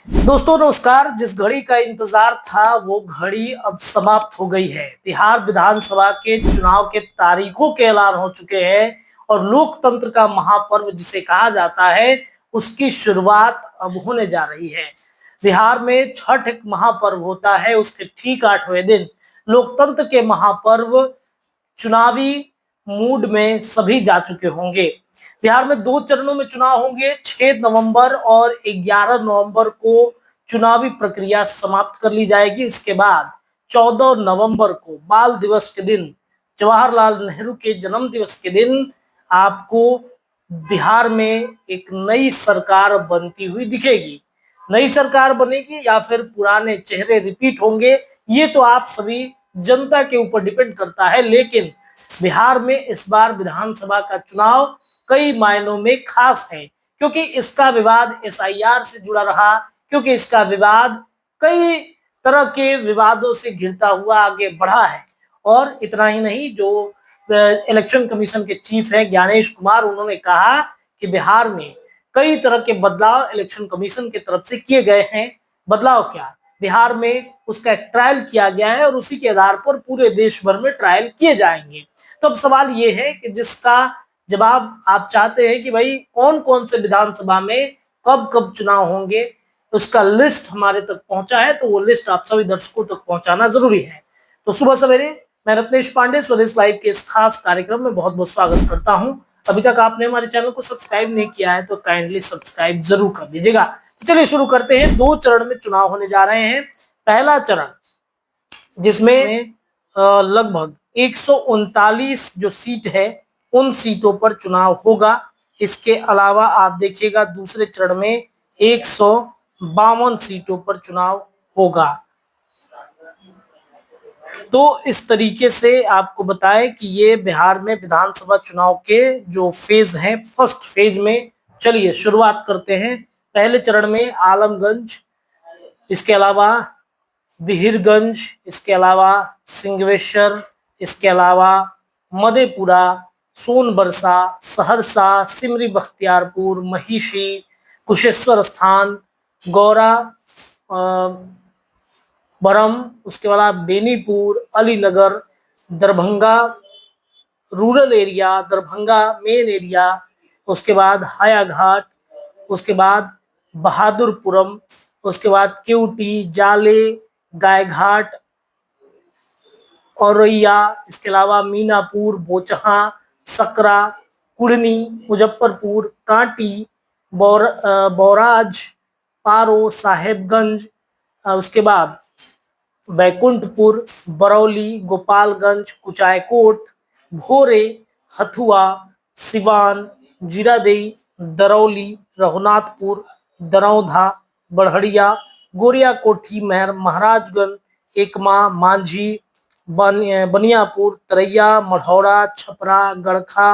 दोस्तों नमस्कार। जिस घड़ी का इंतजार था वो घड़ी अब समाप्त हो गई है। बिहार विधानसभा के चुनाव के तारीखों के ऐलान हो चुके हैं और लोकतंत्र का महापर्व जिसे कहा जाता है उसकी शुरुआत अब होने जा रही है। बिहार में छठ एक महापर्व होता है, उसके ठीक 8वें दिन लोकतंत्र के महापर्व चुनावी मूड में सभी जा चुके होंगे। बिहार में 2 चरणों में चुनाव होंगे। 6 नवंबर और 11 नवंबर को चुनावी प्रक्रिया समाप्त कर ली जाएगी। इसके बाद 14 नवंबर को बाल दिवस के दिन, जवाहरलाल नेहरू के जन्म दिवस के दिन आपको बिहार में एक नई सरकार बनती हुई दिखेगी। नई सरकार बनेगी या फिर पुराने चेहरे रिपीट होंगे, ये तो आप सभी जनता के ऊपर डिपेंड करता है। लेकिन बिहार में इस बार विधानसभा का चुनाव कई मायनों में खास है, क्योंकि इसका विवाद एसआईआर से जुड़ा रहा, क्योंकि इसका विवाद कई तरह के विवादों से घिरता हुआ आगे बढ़ा है। और इतना ही नहीं, जो इलेक्शन कमीशन के चीफ है ज्ञानेश कुमार, उन्होंने कहा कि बिहार में कई तरह के बदलाव इलेक्शन कमीशन की तरफ से किए गए हैं। बदलाव क्या, बिहार में उसका एक ट्रायल किया गया है और उसी के आधार पर पूरे देश भर में ट्रायल किए जाएंगे। तो अब सवाल ये है कि जिसका जवाब आप चाहते हैं कि भाई कौन कौन से विधानसभा में कब कब चुनाव होंगे, उसका लिस्ट हमारे तक पहुंचा है, तो वो लिस्ट आप सभी दर्शकों तक पहुंचाना जरूरी है। तो सुबह सवेरे मैं रत्नेश पांडे स्वदेश लाइव के इस खास कार्यक्रम में बहुत बहुत स्वागत करता हूं। अभी तक आपने हमारे चैनल को सब्सक्राइब नहीं किया है तो काइंडली सब्सक्राइब जरूर कर दीजिएगा। तो चलिए शुरू करते हैं। 2 चरण में चुनाव होने जा रहे हैं। पहला चरण जिसमें लगभग 139 जो सीट है उन सीटों पर चुनाव होगा। इसके अलावा आप देखिएगा दूसरे चरण में 152 सीटों पर चुनाव होगा। तो इस तरीके से आपको बताएं कि ये बिहार में विधानसभा चुनाव के जो फेज हैं, फर्स्ट फेज में चलिए शुरुआत करते हैं। पहले चरण में आलमगंज, इसके अलावा बिहिरगंज, इसके अलावा सिंगवेश्वर, इसके अलावा मधेपुरा, सोनबरसा, सहरसा, सिमरी बख्तियारपुर, महिषी, कुशेश्वर स्थान, गौरा, बरम, उसके बाद Benipur, Alinagar, Darbhanga rural area, Darbhanga main area, उसके बाद हायाघाट, उसके बाद बहादुरपुरम, उसके बाद केवटी, जाले, गायघाट, औरैया, इसके अलावा मीनापुर, बोचहा, सकरा, कुड़नी, मुजफ्फरपुर, कांटी, बौराज, पारो, साहेबगंज, उसके बाद बैकुंठपुर, बरौली, गोपालगंज, कुचायकोट, भोरे, हथुआ, सिवान, जीरादेई, दरौली, रघुनाथपुर, दरौधा, बढ़िया, गोरियाकोठी, महाराजगंज, एकमा, मांझी, बनियापुर, तरैया, मढ़ौरा, छपरा, गड़खा,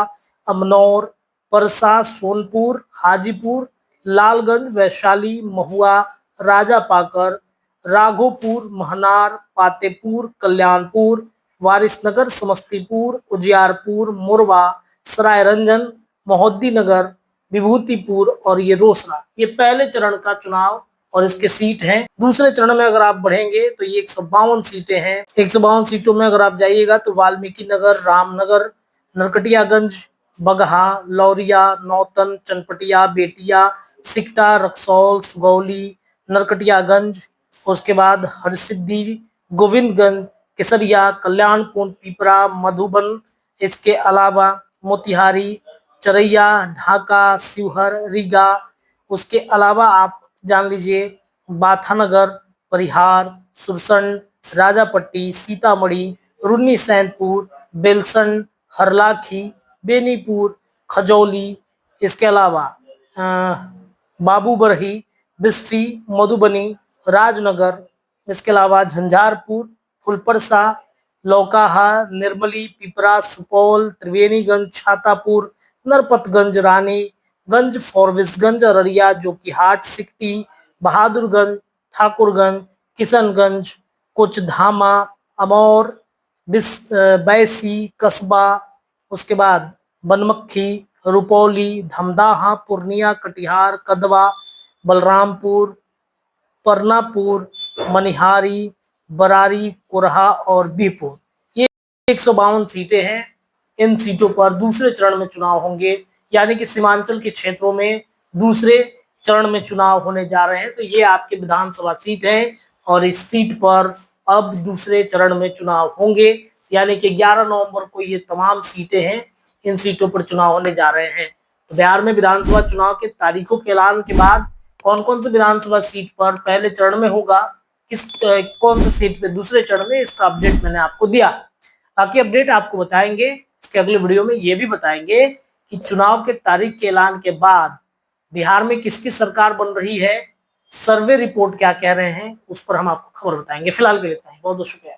अमनौर, परसा, सोनपुर, हाजीपुर, लालगंज, वैशाली, महुआ, राजापाकर, राघोपुर, महनार, पातेपुर, कल्याणपुर, वारिसनगर, समस्तीपुर, उजियारपुर, मोरवा, सरायरंजन, मोहद्दीनगर, विभूतिपुर और ये रोसड़ा। ये पहले चरण का चुनाव और इसके सीट हैं। दूसरे चरण में अगर आप बढ़ेंगे तो ये 152 सीटें हैं। 152 सीटों में अगर आप जाइएगा तो वाल्मीकि नगर, रामनगर, नरकटियागंज, बगहा, लौरिया, नौतन, चनपटिया, बेतिया, सिकटा, रक्सौल, सुगौली, नरकटियागंज, उसके बाद हरसिद्धि, गोविंदगंज, केसरिया, कल्याणपुर, पिपरा, मधुबन, इसके अलावा मोतिहारी, चरैया, ढाका, शिवहर, रीगा, उसके अलावा आप जान लीजिए बाथानगर, परिहार, सुरसंड, राजापट्टी, सीतामढ़ी, रुन्नी सैनपुर, बेलसंड, हरलाखी, बेनीपुर, खजौली, इसके अलावा बाबूबरही, बिस्फी, मधुबनी, राजनगर, इसके अलावा झंझारपुर, फुलपरसा, लौकाहा, निर्मली, पिपरा, सुपौल, त्रिवेणीगंज, छातापुर, नरपतगंज, रानीगंज, फॉरबिसगंज, अररिया, जोकीहाट, सिकटी, बहादुरगंज, ठाकुरगंज, किशनगंज, कोचधामा, अमौर, बैसी, कस्बा, उसके बाद बनमक्खी, रुपौली, धमदाहा, पूर्णिया, कटिहार, कदवा, बलरामपुर, परनापुर, मनिहारी, बरारी, कोरहा और बीरपुर। ये 152 सीटें हैं। इन सीटों पर दूसरे चरण में चुनाव होंगे, यानी कि सीमांचल के क्षेत्रों में दूसरे चरण में चुनाव होने जा रहे हैं। तो ये आपके विधानसभा सीट है और इस सीट पर अब दूसरे चरण में चुनाव होंगे, यानी कि 11 नवंबर को ये तमाम सीटें हैं, इन सीटों पर चुनाव होने जा रहे हैं। तो बिहार में विधानसभा चुनाव के तारीखों के ऐलान के बाद कौन कौन से विधानसभा सीट पर पहले चरण में होगा, कौन से सीट पे दूसरे चरण में, इसका अपडेट मैंने आपको दिया। बाकी अपडेट आपको बताएंगे इसके अगले वीडियो में। ये भी बताएंगे कि चुनाव के तारीख के ऐलान के बाद बिहार में किसकी सरकार बन रही है, सर्वे रिपोर्ट क्या कह रहे हैं, उस पर हम आपको खबर बताएंगे। फिलहाल के लिए बहुत बहुत शुक्रिया।